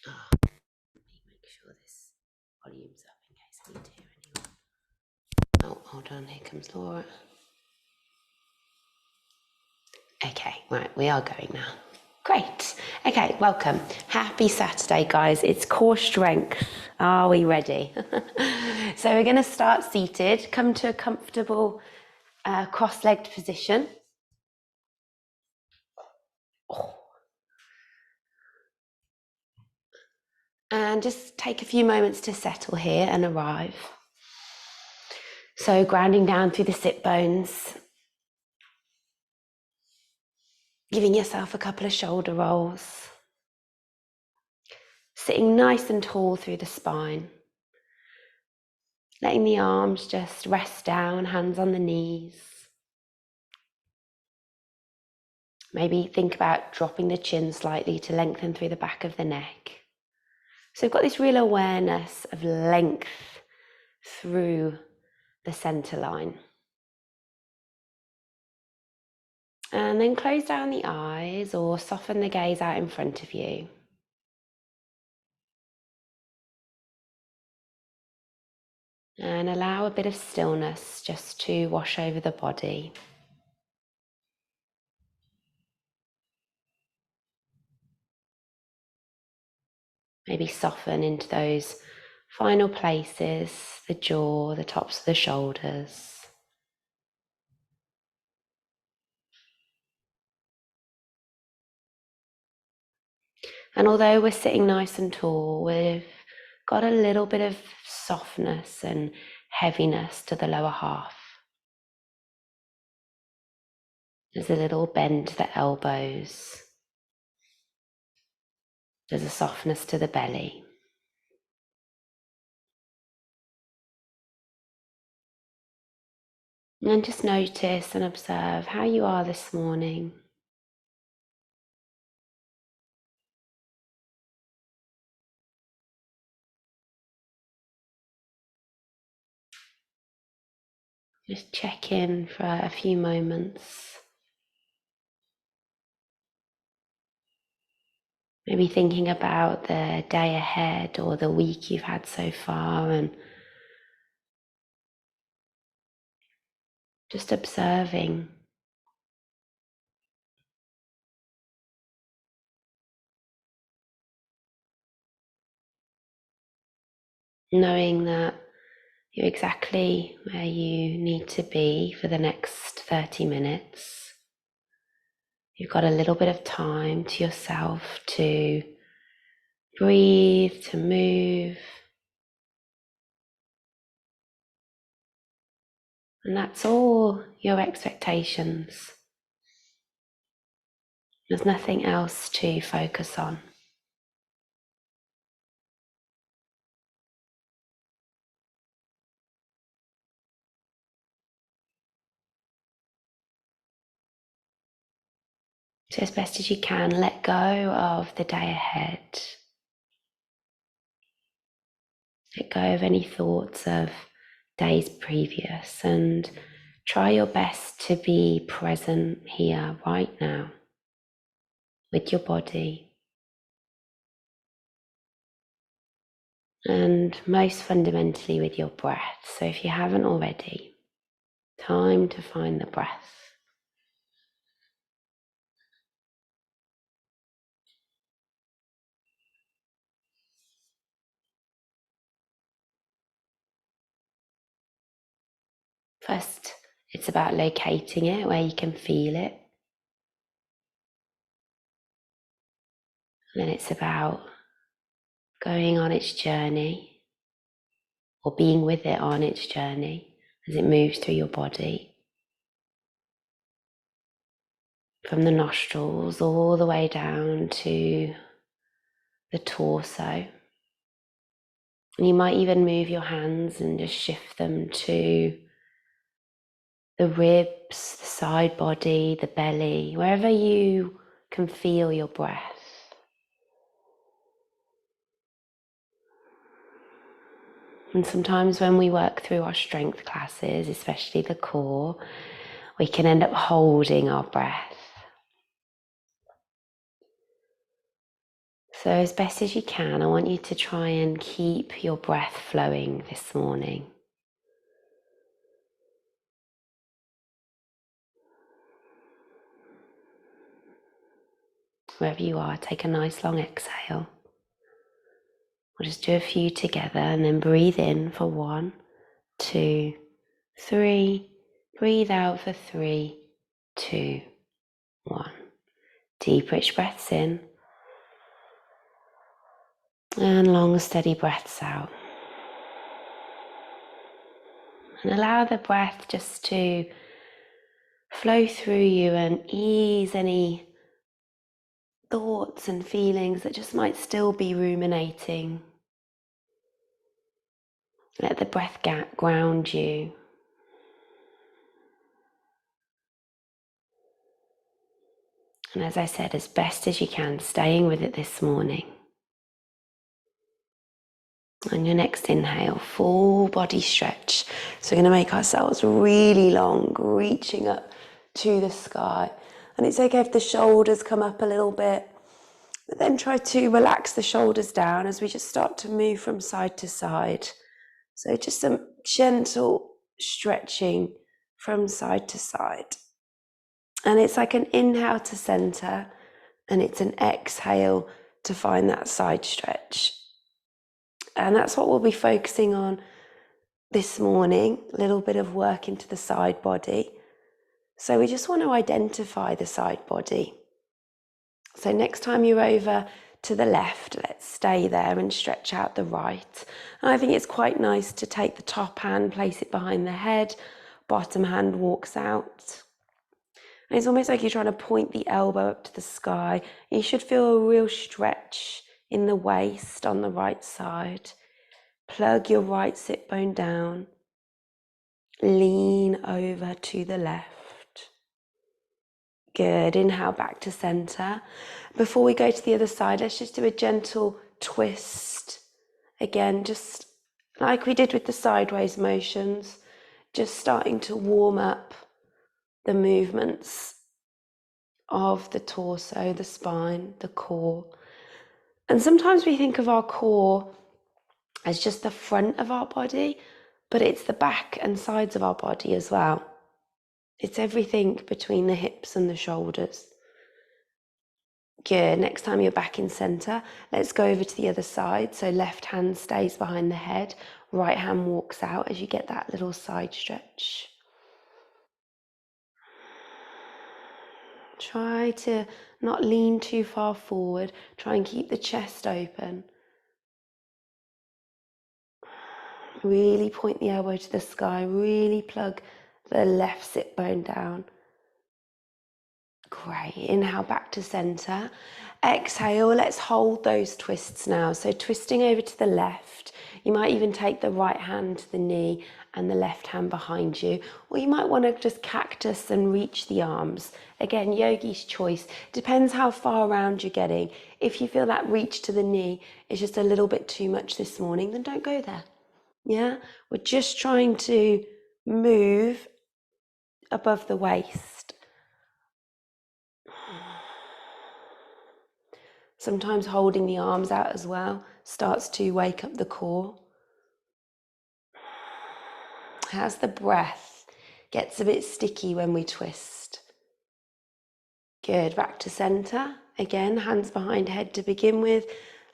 Let me make sure this volume's up in case I need to hear anyone. Oh, hold on, here comes Laura. Okay, right, we are going now. Great. Okay, welcome. Happy Saturday, guys. It's core strength. Are we ready? So we're going to start seated. Come to a comfortable cross-legged position. And just take a few moments to settle here and arrive. So grounding down through the sit bones. Giving yourself a couple of shoulder rolls. Sitting nice and tall through the spine. Letting the arms just rest down, hands on the knees. Maybe think about dropping the chin slightly to lengthen through the back of the neck. So we've got this real awareness of length through the center line. And then close down the eyes or soften the gaze out in front of you. And allow a bit of stillness just to wash over the body. Maybe soften into those final places, the jaw, the tops of the shoulders. And although we're sitting nice and tall, we've got a little bit of softness and heaviness to the lower half. There's a little bend to the elbows. There's a softness to the belly. And just notice and observe how you are this morning. Just check in for a few moments. Maybe thinking about the day ahead or the week you've had so far, and just observing. Knowing that you're exactly where you need to be for the next 30 minutes. You've got a little bit of time to yourself to breathe, to move. And that's all your expectations. There's nothing else to focus on. So as best as you can, let go of the day ahead. Let go of any thoughts of days previous and try your best to be present here right now with your body. And most fundamentally with your breath. So if you haven't already, time to find the breath. First, it's about locating it where you can feel it. And then it's about going on its journey or being with it on its journey as it moves through your body. From the nostrils all the way down to the torso. And you might even move your hands and just shift them to the ribs, the side body, the belly, wherever you can feel your breath. And sometimes when we work through our strength classes, especially the core, we can end up holding our breath. So as best as you can, I want you to try and keep your breath flowing this morning. Wherever you are, take a nice long exhale. We'll just do a few together and then breathe in for 1, 2, 3. Breathe out for 3, 2, 1. Deep, rich breaths in. And long, steady breaths out. And allow the breath just to flow through you and ease any thoughts and feelings that just might still be ruminating. Let the breath ground you. And as I said, as best as you can, staying with it this morning. On your next inhale, full body stretch. So we're going to make ourselves really long, reaching up to the sky. And it's okay if the shoulders come up a little bit, but then try to relax the shoulders down as we just start to move from side to side. So just some gentle stretching from side to side. And it's like an inhale to center, and it's an exhale to find that side stretch. And that's what we'll be focusing on this morning, a little bit of work into the side body. So we just want to identify the side body. So next time you're over to the left, let's stay there and stretch out the right. And I think it's quite nice to take the top hand, place it behind the head, bottom hand walks out. And it's almost like you're trying to point the elbow up to the sky. You should feel a real stretch in the waist on the right side. Plug your right sit bone down. Lean over to the left. Good. Inhale back to center. Before we go to the other side, let's just do a gentle twist. Again, just like we did with the sideways motions, just starting to warm up the movements of the torso, the spine, the core. And sometimes we think of our core as just the front of our body, but it's the back and sides of our body as well. It's everything between the hips and the shoulders. Good. Next time you're back in center, let's go over to the other side. So left hand stays behind the head, right hand walks out as you get that little side stretch. Try to not lean too far forward. Try and keep the chest open. Really point the elbow to the sky. Really plug the left sit bone down. Great. Inhale back to center. Exhale, let's hold those twists now. So twisting over to the left. You might even take the right hand to the knee and the left hand behind you. Or you might want to just cactus and reach the arms. Again, yogi's choice. Depends how far around you're getting. If you feel that reach to the knee is just a little bit too much this morning, then don't go there. Yeah? We're just trying to move above the waist. Sometimes holding the arms out as well starts to wake up the core. As the breath gets a bit sticky when we twist. Good, back to center. Again, hands behind head to begin with.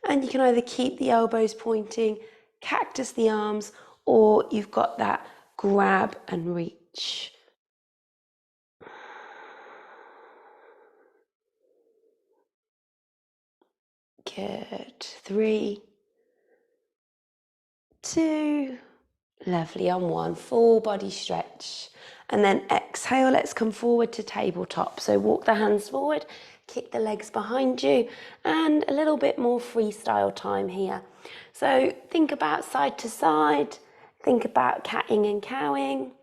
And you can either keep the elbows pointing, cactus the arms, or you've got that grab and reach. Good. 3, 2, lovely. On 1, full body stretch. And then exhale, let's come forward to tabletop. So walk the hands forward, kick the legs behind you, and a little bit more freestyle time here. So think about side to side, think about catting and cowing,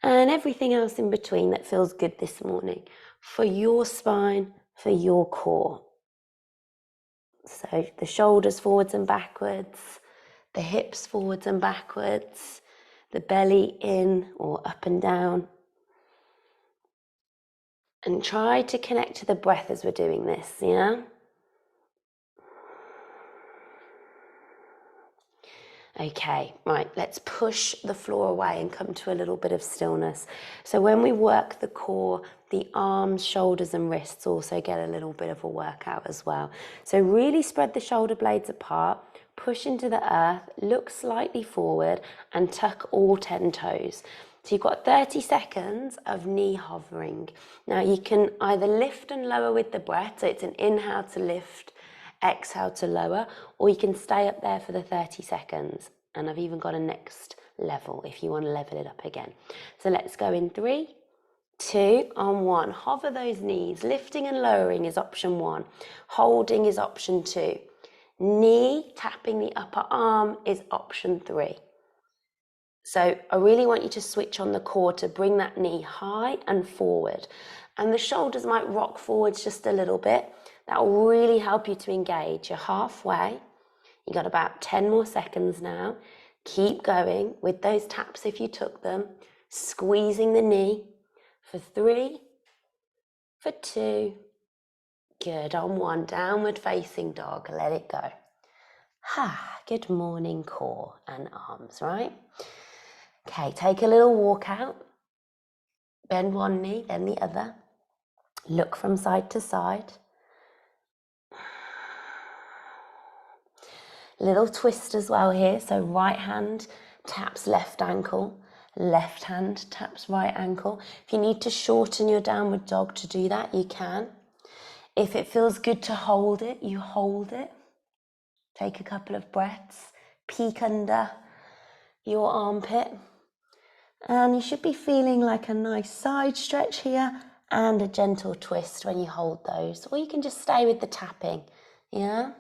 and everything else in between that feels good this morning for your spine, for your core. So the shoulders forwards and backwards, the hips forwards and backwards, the belly in or up and down. And try to connect to the breath as we're doing this, yeah? Okay, right, let's push the floor away and come to a little bit of stillness. So when we work the core, the arms, shoulders and wrists also get a little bit of a workout as well. So really spread the shoulder blades apart, push into the earth, look slightly forward and tuck all 10 toes. So you've got 30 seconds of knee hovering. Now you can either lift and lower with the breath, so it's an inhale to lift, exhale to lower, or you can stay up there for the 30 seconds. And I've even got a next level if you want to level it up again. So let's go in 3, 2, on 1. Hover those knees. Lifting and lowering is option 1. Holding is option 2. Knee tapping the upper arm is option 3. So I really want you to switch on the core to bring that knee high and forward. And the shoulders might rock forwards just a little bit. That will really help you to engage. You're halfway. You got about 10 more seconds now. Keep going with those taps if you took them. Squeezing the knee for 3, for 2. Good. On 1, downward facing dog. Let it go. Good morning, core and arms, right? Okay, take a little walk out. Bend one knee, then the other. Look from side to side. Little twist as well here. So right hand taps left ankle. Left hand taps right ankle. If you need to shorten your downward dog to do that, you can. If it feels good to hold it, you hold it. Take a couple of breaths. Peek under your armpit. And you should be feeling like a nice side stretch here and a gentle twist when you hold those. Or you can just stay with the tapping, yeah?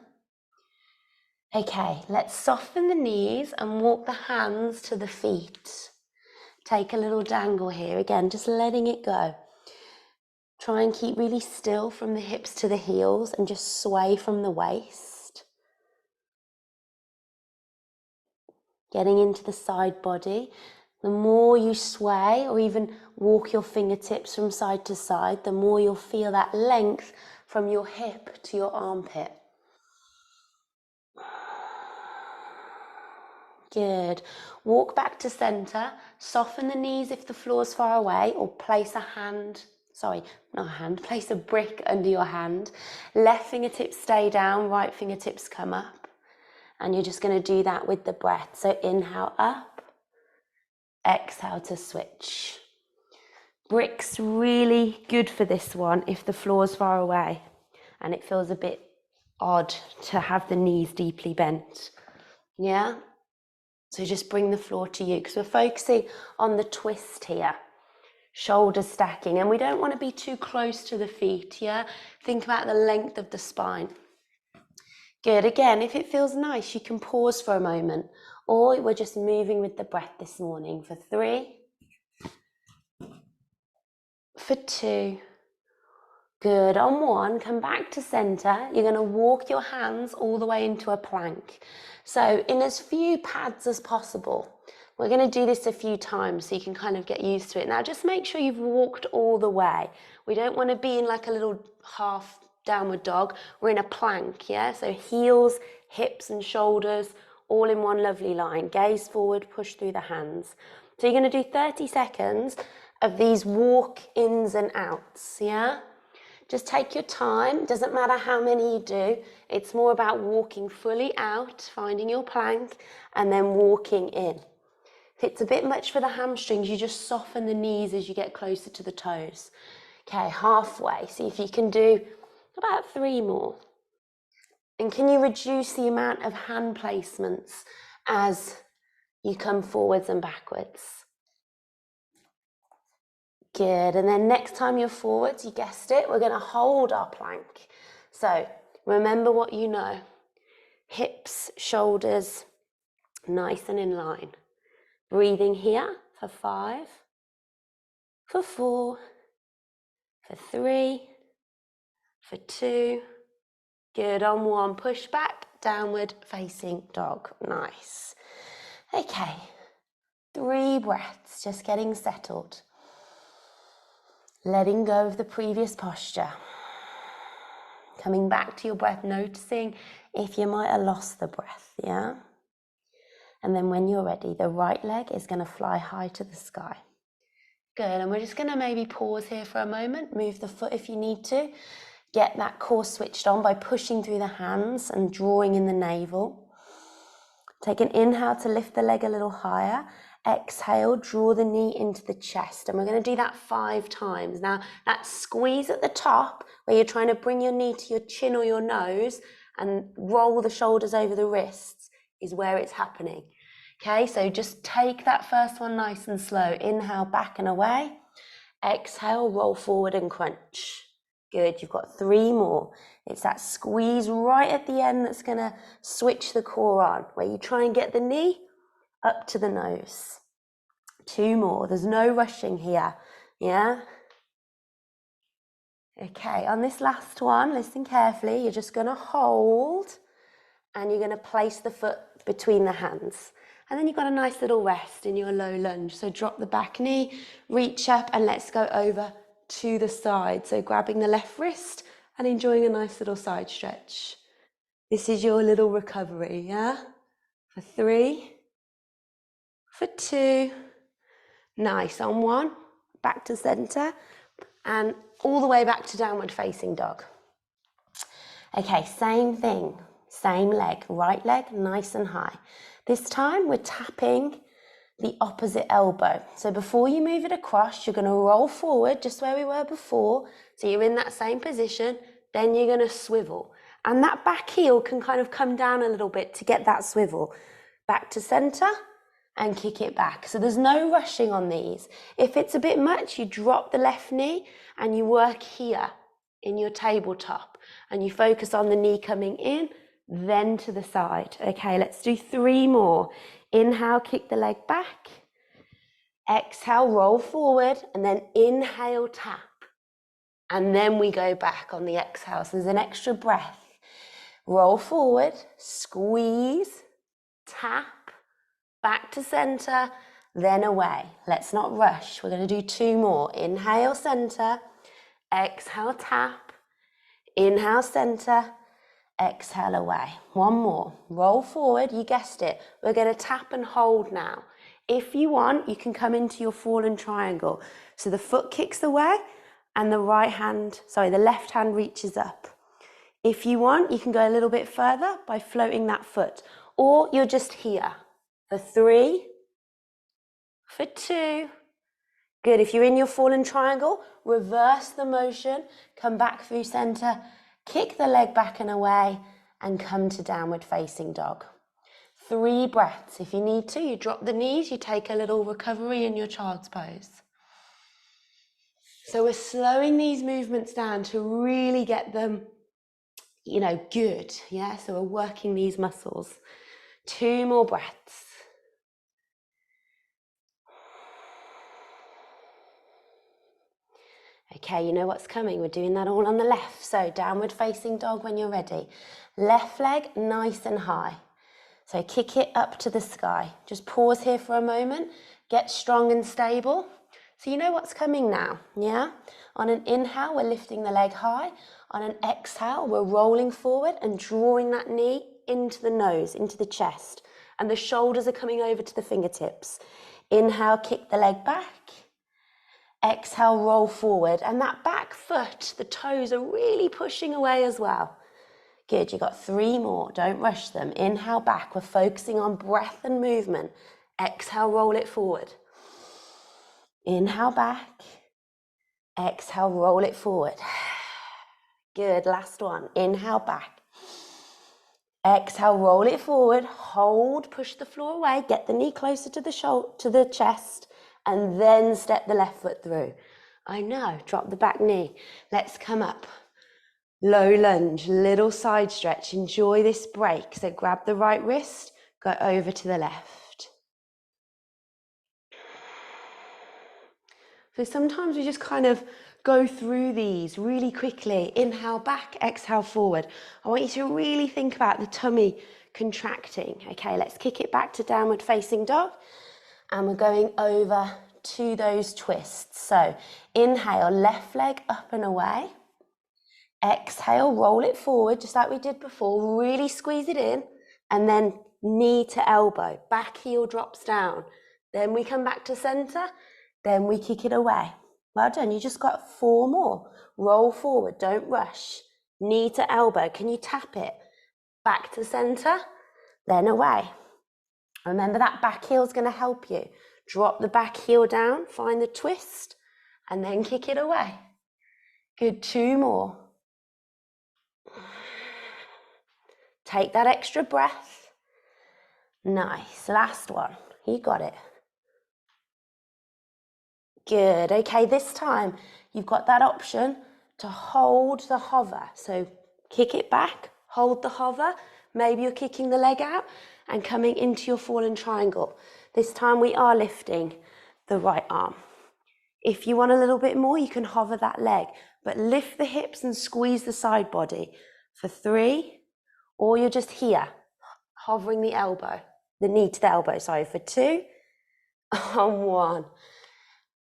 Okay, let's soften the knees and walk the hands to the feet. Take a little dangle here, again, just letting it go. Try and keep really still from the hips to the heels and just sway from the waist. Getting into the side body. The more you sway or even walk your fingertips from side to side, the more you'll feel that length from your hip to your armpit. Good. Walk back to center. Soften the knees if the floor's far away, or place place a brick under your hand. Left fingertips stay down, right fingertips come up. And you're just going to do that with the breath. So inhale up, exhale to switch. Bricks really good for this one if the floor's far away and it feels a bit odd to have the knees deeply bent. Yeah? So just bring the floor to you because we're focusing on the twist here. Shoulders stacking, and we don't want to be too close to the feet, yeah? Think about the length of the spine. Good. Again, if it feels nice, you can pause for a moment, or we're just moving with the breath this morning for 3, for 2. Good. On 1, come back to center. You're going to walk your hands all the way into a plank. So in as few pads as possible. We're going to do this a few times so you can kind of get used to it. Now just make sure you've walked all the way. We don't want to be in like a little half downward dog. We're in a plank, yeah? So heels, hips and shoulders all in one lovely line. Gaze forward, push through the hands. So you're going to do 30 seconds of these walk ins and outs, yeah? Just take your time, doesn't matter how many you do, it's more about walking fully out, finding your plank, and then walking in. If it's a bit much for the hamstrings, you just soften the knees as you get closer to the toes. Okay, halfway, see if you can do about 3 more. And can you reduce the amount of hand placements as you come forwards and backwards? Good, and then next time you're forwards, you guessed it, we're going to hold our plank. So remember what you know. Hips, shoulders, nice and in line. Breathing here for 5, for 4, for 3, for 2. Good, on 1, push back, downward facing dog. Nice. Okay, 3 breaths, just getting settled. Letting go of the previous posture. Coming back to your breath, noticing if you might have lost the breath, yeah? And then when you're ready, the right leg is going to fly high to the sky. Good, and we're just going to maybe pause here for a moment, move the foot if you need to. Get that core switched on by pushing through the hands and drawing in the navel. Take an inhale to lift the leg a little higher. Exhale, draw the knee into the chest. And we're going to do that 5 times. Now, that squeeze at the top, where you're trying to bring your knee to your chin or your nose and roll the shoulders over the wrists, is where it's happening. Okay, so just take that first one nice and slow. Inhale, back and away. Exhale, roll forward and crunch. Good, you've got 3 more. It's that squeeze right at the end that's going to switch the core on, where you try and get the knee up to the nose. 2 more. There's no rushing here. Yeah? Okay, on this last one, listen carefully. You're just going to hold and you're going to place the foot between the hands. And then you've got a nice little rest in your low lunge. So drop the back knee, reach up, and let's go over to the side. So grabbing the left wrist and enjoying a nice little side stretch. This is your little recovery, yeah? For 3, for 2, nice. On 1, back to center, and all the way back to downward facing dog. Okay, same thing, same leg, right leg, nice and high. This time we're tapping the opposite elbow. So before you move it across, you're going to roll forward just where we were before. So you're in that same position, then you're going to swivel. And that back heel can kind of come down a little bit to get that swivel. Back to center and kick it back. So there's no rushing on these. If it's a bit much, you drop the left knee and you work here in your tabletop. And you focus on the knee coming in, then to the side. Okay, let's do 3 more. Inhale, kick the leg back. Exhale, roll forward, and then inhale, tap. And then we go back on the exhale. So there's an extra breath. Roll forward, squeeze, tap, back to center, then away. Let's not rush. We're going to do 2 more. Inhale, center. Exhale, tap. Inhale, center. Exhale, away. 1 more. Roll forward. You guessed it. We're going to tap and hold now. If you want, you can come into your fallen triangle. So the foot kicks away and the left hand reaches up. If you want, you can go a little bit further by floating that foot, or you're just here for 3, for 2. Good. If you're in your fallen triangle, reverse the motion, come back through center, kick the leg back and away, and come to downward facing dog. 3 breaths. If you need to, you drop the knees, you take a little recovery in your child's pose. So we're slowing these movements down to really get them, good. Yeah, so we're working these muscles. 2 more breaths. Okay, you know what's coming. We're doing that all on the left. So downward facing dog when you're ready. Left leg nice and high. So kick it up to the sky. Just pause here for a moment. Get strong and stable. So you know what's coming now, yeah? On an inhale, we're lifting the leg high. On an exhale, we're rolling forward and drawing that knee into the nose, into the chest. And the shoulders are coming over to the fingertips. Inhale, kick the leg back. Exhale, roll forward. And that back foot, the toes are really pushing away as well. Good, you've got 3 more. Don't rush them. Inhale back. We're focusing on breath and movement. Exhale, roll it forward. Inhale back. Exhale, roll it forward. Good, last one. Inhale back. Exhale, roll it forward. Hold, push the floor away. Get the knee closer to the chest. And then step the left foot through. I know, drop the back knee. Let's come up. Low lunge, little side stretch. Enjoy this break. So grab the right wrist, go over to the left. So sometimes we just kind of go through these really quickly. Inhale back, exhale forward. I want you to really think about the tummy contracting. Okay, let's kick it back to downward facing dog. And we're going over to those twists. So inhale, left leg up and away. Exhale, roll it forward, just like we did before. Really squeeze it in. And then knee to elbow, back heel drops down. Then we come back to center, then we kick it away. Well done, you just got 4 more. Roll forward, don't rush. Knee to elbow, can you tap it? Back to center, then away. Remember that back heel is going to help you. Drop the back heel down, find the twist, and then kick it away. Good, 2 more. Take that extra breath. Nice, last one. You got it. Good, okay, this time you've got that option to hold the hover. So kick it back, hold the hover. Maybe you're kicking the leg out and coming into your fallen triangle. This time we are lifting the right arm. If you want a little bit more, you can hover that leg, but lift the hips and squeeze the side body for 3, or you're just here, hovering the elbow, the knee to the elbow, sorry, for 2, on 1.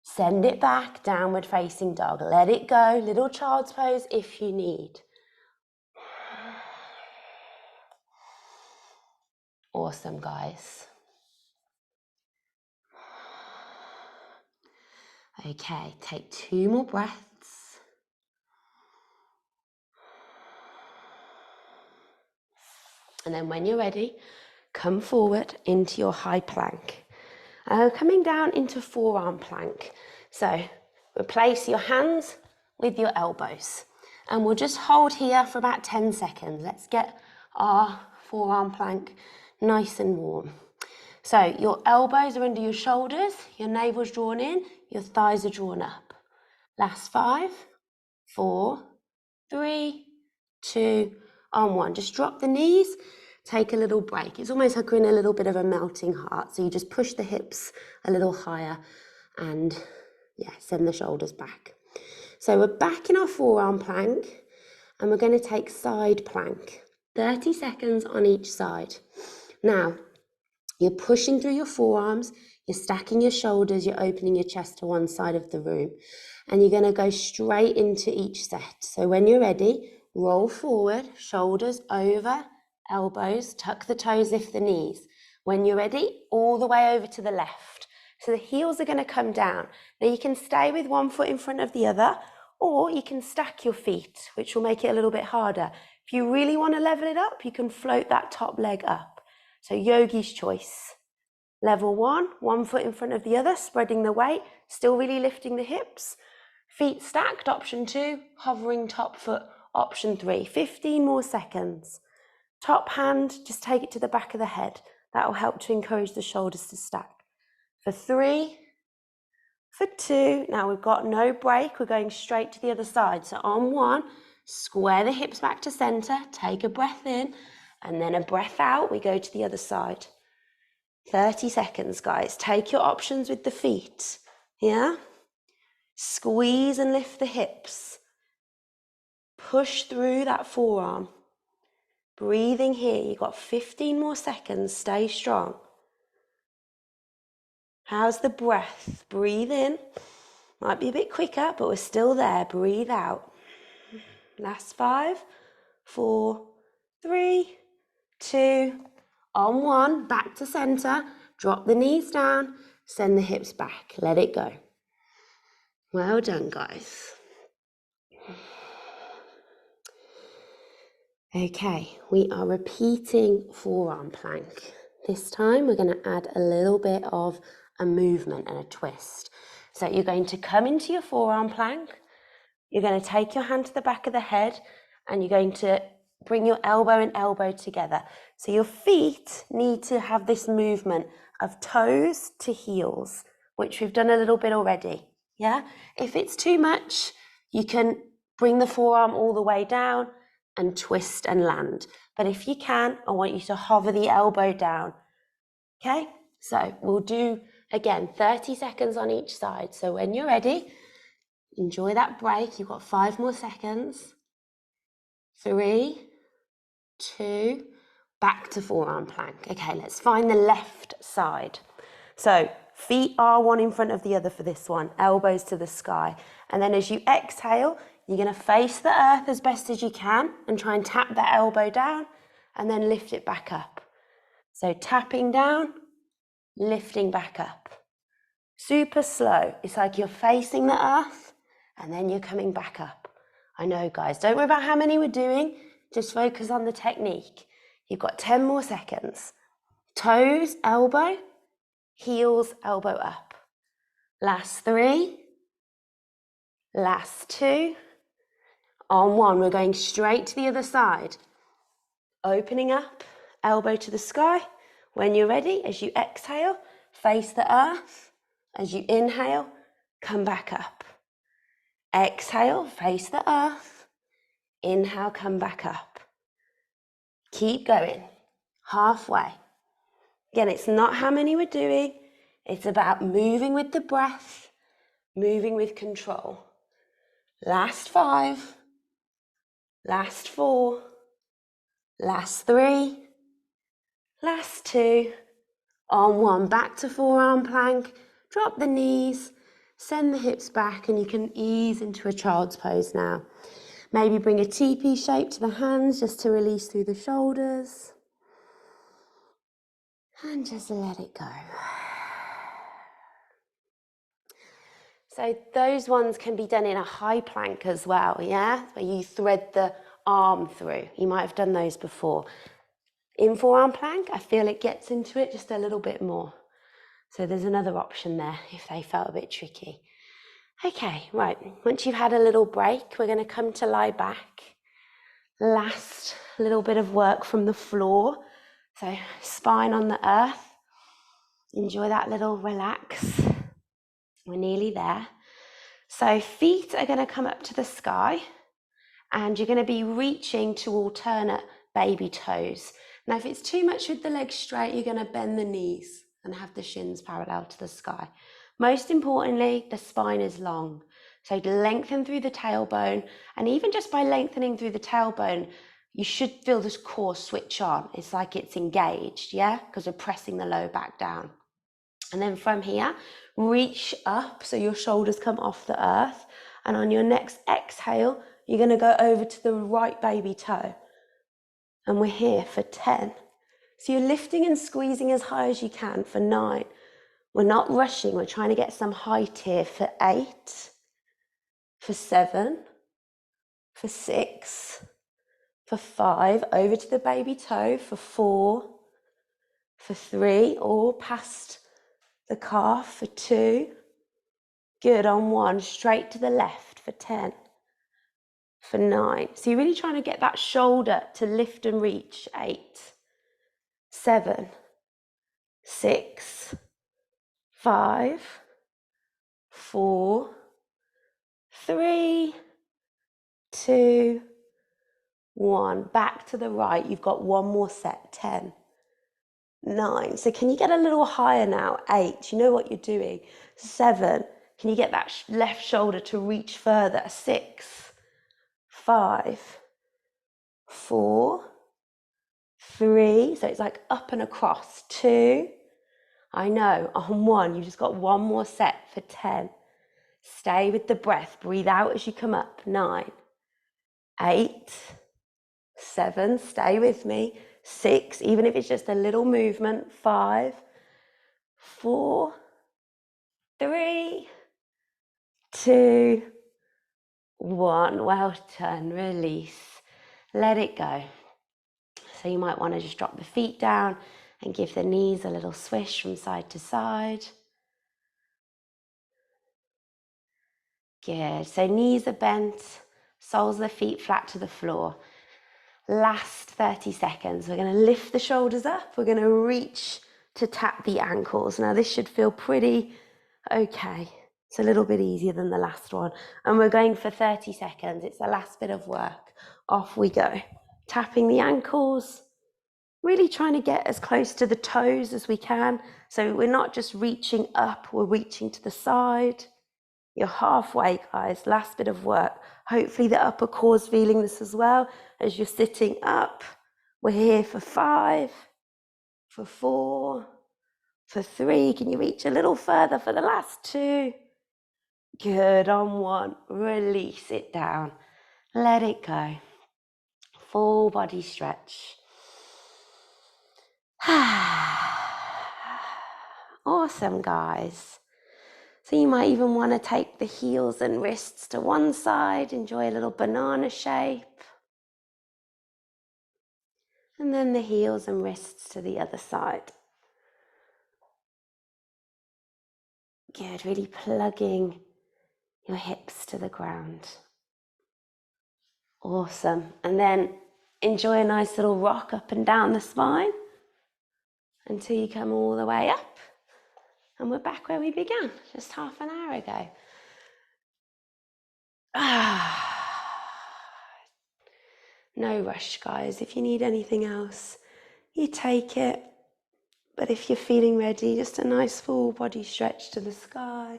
Send it back, downward facing dog. Let it go, little child's pose if you need. Awesome, guys. Okay, take 2 more breaths. And then when you're ready, come forward into your high plank. Coming down into forearm plank. So replace your hands with your elbows. And we'll just hold here for about 10 seconds. Let's get our forearm plank nice and warm. So your elbows are under your shoulders, your navel's drawn in, your thighs are drawn up. Last 5, 4, 3, 2, on 1. Just drop the knees, take a little break. It's almost like we're in a little bit of a melting heart. So you just push the hips a little higher and send the shoulders back. So we're back in our forearm plank and we're going to take side plank. 30 seconds on each side. Now, you're pushing through your forearms, you're stacking your shoulders, you're opening your chest to one side of the room, and you're going to go straight into each set. So when you're ready, roll forward, shoulders over, elbows, tuck the toes, lift the knees. When you're ready, all the way over to the left. So the heels are going to come down. Now you can stay with one foot in front of the other, or you can stack your feet, which will make it a little bit harder. If you really want to level it up, you can float that top leg up. So yogi's choice. Level 1, one foot in front of the other, spreading the weight, still really lifting the hips. Feet stacked, option 2, hovering top foot, option 3. 15 more seconds. Top hand, just take it to the back of the head. That will help to encourage the shoulders to stack. For 3, for 2, now we've got no break, we're going straight to the other side. So on 1, square the hips back to center, take a breath in, and then a breath out, we go to the other side. 30 seconds, guys. Take your options with the feet, yeah? Squeeze and lift the hips. Push through that forearm. Breathing here, you've got 15 more seconds, stay strong. How's the breath? Breathe in. Might be a bit quicker, but we're still there. Breathe out. Last 5, 4, 3, 2, on 1, back to center. Drop the knees down, send the hips back. Let it go. Well done, guys. Okay, we are repeating forearm plank. This time we're going to add a little bit of a movement and a twist. So you're going to come into your forearm plank, you're going to take your hand to the back of the head, and you're going to bring your elbow and elbow together. So your feet need to have this movement of toes to heels, which we've done a little bit already. Yeah? If it's too much, you can bring the forearm all the way down and twist and land. But if you can, I want you to hover the elbow down. Okay? So we'll do, again, 30 seconds on each side. So when you're ready, enjoy that break. You've got 5 more seconds. 3, 2, back to forearm plank. Okay, let's find the left side. So feet are one in front of the other for this one, elbows to the sky. And then as you exhale, you're going to face the earth as best as you can and try and tap that elbow down and then lift it back up. So tapping down, lifting back up. Super slow. It's like you're facing the earth and then you're coming back up. I know, guys, don't worry about how many we're doing. Just focus on the technique. You've got 10 more seconds. Toes, elbow, heels, elbow up. Last 3. Last 2. On 1, we're going straight to the other side. Opening up, elbow to the sky. When you're ready, as you exhale, face the earth. As you inhale, come back up. Exhale, face the earth. Inhale, come back up. Keep going. Halfway. Again, it's not how many we're doing. It's about moving with the breath, moving with control. Last 5. Last 4. Last 3. Last 2. On 1, back to forearm plank. Drop the knees. Send the hips back, and you can ease into a child's pose now. Maybe bring a teepee shape to the hands just to release through the shoulders. And just let it go. So those ones can be done in a high plank as well, yeah? Where you thread the arm through. You might have done those before. In forearm plank, I feel it gets into it just a little bit more. So there's another option there if they felt a bit tricky. Okay, right, once you've had a little break, we're going to come to lie back. Last little bit of work from the floor. So spine on the earth. Enjoy that little relax. We're nearly there. So feet are going to come up to the sky, and you're going to be reaching to alternate baby toes. Now, if it's too much with the legs straight, you're going to bend the knees and have the shins parallel to the sky. Most importantly, the spine is long. So lengthen through the tailbone, and even just by lengthening through the tailbone, you should feel this core switch on. It's like it's engaged, yeah? Because we're pressing the low back down. And then from here, reach up so your shoulders come off the earth. And on your next exhale, you're going to go over to the right baby toe. And we're here for 10. So you're lifting and squeezing as high as you can for 9. We're not rushing. We're trying to get some height here for 8, for 7, for 6, for 5, over to the baby toe, for 4, for 3, or past the calf, for 2. Good, on 1, straight to the left for 10, for 9. So you're really trying to get that shoulder to lift and reach. 8, 7, 6, 5, 4, 3, 2, 1. Back to the right. You've got one more set. 10, 9. So can you get a little higher now? 8. You know what you're doing. 7. Can you get that left shoulder to reach further? 6, 5, 4, 3. So it's like up and across. 2. I know. On 1, you've just got one more set for 10. Stay with the breath. Breathe out as you come up. 9, 8, 7. Stay with me. 6. Even if it's just a little movement. 5, 4, 3, 2, 1. Well done. Release. Let it go. So you might want to just drop the feet down and give the knees a little swish from side to side. Good. So knees are bent, soles of the feet flat to the floor. Last 30 seconds. We're going to lift the shoulders up. We're going to reach to tap the ankles. Now this should feel pretty okay. It's a little bit easier than the last one. And we're going for 30 seconds. It's the last bit of work. Off we go. Tapping the ankles. Really trying to get as close to the toes as we can. So we're not just reaching up, we're reaching to the side. You're halfway, guys. Last bit of work. Hopefully the upper core's feeling this as well as you're sitting up. We're here for 5, for 4, for 3. Can you reach a little further for the last 2? Good, on 1. Release it down. Let it go. Full body stretch. Awesome, guys. So you might even want to take the heels and wrists to one side, enjoy a little banana shape. And then the heels and wrists to the other side. Good, really plugging your hips to the ground. Awesome. And then enjoy a nice little rock up and down the spine until you come all the way up. And we're back where we began just half an hour ago. No rush, guys. If you need anything else, you take it. But if you're feeling ready, just a nice full body stretch to the sky.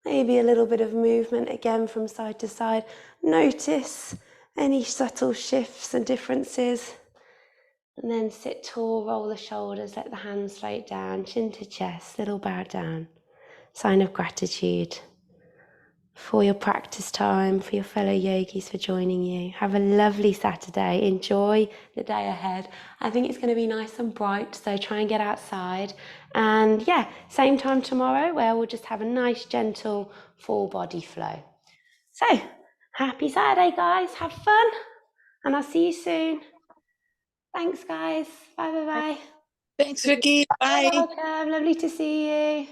Maybe a little bit of movement again from side to side. Notice any subtle shifts and differences. And then sit tall, roll the shoulders, let the hands straight down, chin to chest, little bow down. Sign of gratitude for your practice time, for your fellow yogis for joining you. Have a lovely Saturday. Enjoy the day ahead. I think it's going to be nice and bright, so try and get outside. And yeah, same time tomorrow where we'll just have a nice, gentle, full body flow. So, happy Saturday, guys. Have fun. And I'll see you soon. Thanks, guys. Bye, bye, bye. Thanks, Vicky. Bye. You're welcome. Lovely to see you.